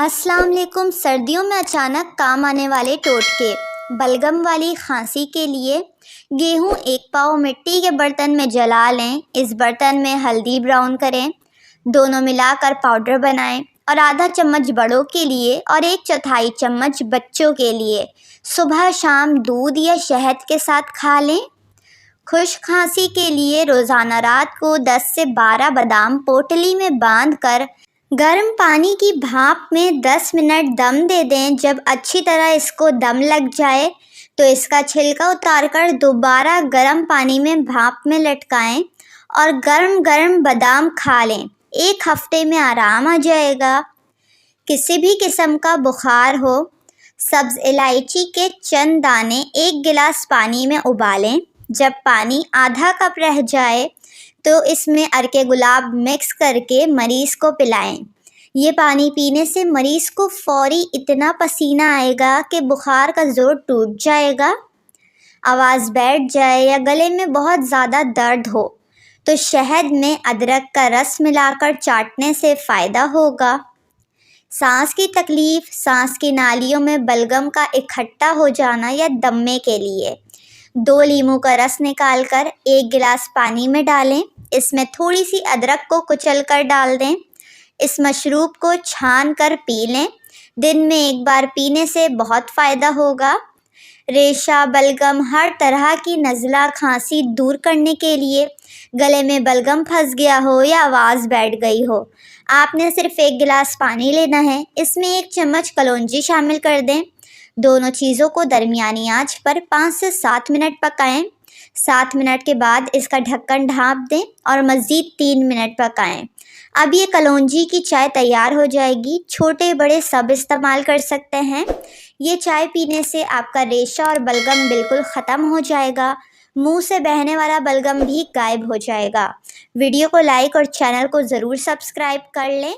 السلام علیکم۔ سردیوں میں اچانک کام آنے والے ٹوٹکے۔ بلغم والی کھانسی کے لیے گیہوں 1 پاؤ مٹی کے برتن میں جلا لیں۔ اس برتن میں ہلدی براؤن کریں، دونوں ملا کر پاؤڈر بنائیں اور آدھا چمچ بڑوں کے لیے اور 1/4 چمچ بچوں کے لیے صبح شام دودھ یا شہد کے ساتھ کھا لیں۔ خشک کھانسی کے لیے روزانہ رات کو 10 سے 12 بادام پوٹلی میں باندھ کر گرم پانی کی بھاپ میں 10 منٹ دم دے دیں۔ جب اچھی طرح اس کو دم لگ جائے تو اس کا چھلکا اتار کر دوبارہ گرم پانی میں بھاپ میں لٹکائیں اور گرم گرم بادام کھا لیں۔ 1 ہفتے میں آرام آ جائے گا۔ کسی بھی قسم کا بخار ہو، سبز الائچی کے چند دانے 1 گلاس پانی میں ابالیں۔ جب پانی آدھا کپ رہ جائے تو اس میں عرق گلاب مکس کر کے مریض کو پلائیں۔ یہ پانی پینے سے مریض کو فوری اتنا پسینہ آئے گا کہ بخار کا زور ٹوٹ جائے گا۔ آواز بیٹھ جائے یا گلے میں بہت زیادہ درد ہو تو شہد میں ادرک کا رس ملا کر چاٹنے سے فائدہ ہوگا۔ سانس کی تکلیف، سانس کی نالیوں میں بلغم کا اکٹھا ہو جانا یا دمے کے لیے 2 لیموں کا رس نکال کر 1 گلاس پانی میں ڈالیں۔ اس میں تھوڑی سی ادرک کو کچل کر ڈال دیں۔ اس مشروب کو چھان کر پی لیں۔ دن میں 1 بار پینے سے بہت فائدہ ہوگا۔ ریشہ، بلغم، ہر طرح کی نزلہ کھانسی دور کرنے کے لیے گلے میں بلغم پھنس گیا ہو یا آواز بیٹھ گئی ہو، آپ نے صرف 1 گلاس پانی لینا ہے۔ اس میں 1 چمچ کلونجی شامل کر دیں۔ دونوں چیزوں کو درمیانی آنچ پر 5 سے 7 منٹ پکائیں۔ 7 منٹ کے بعد اس کا ڈھکن ڈھانپ دیں اور مزید 3 منٹ پکائیں۔ اب یہ کلونجی کی چائے تیار ہو جائے گی۔ چھوٹے بڑے سب استعمال کر سکتے ہیں۔ یہ چائے پینے سے آپ کا ریشہ اور بلغم بالکل ختم ہو جائے گا۔ منہ سے بہنے والا بلغم بھی غائب ہو جائے گا۔ ویڈیو کو لائک اور چینل کو ضرور سبسکرائب کر لیں۔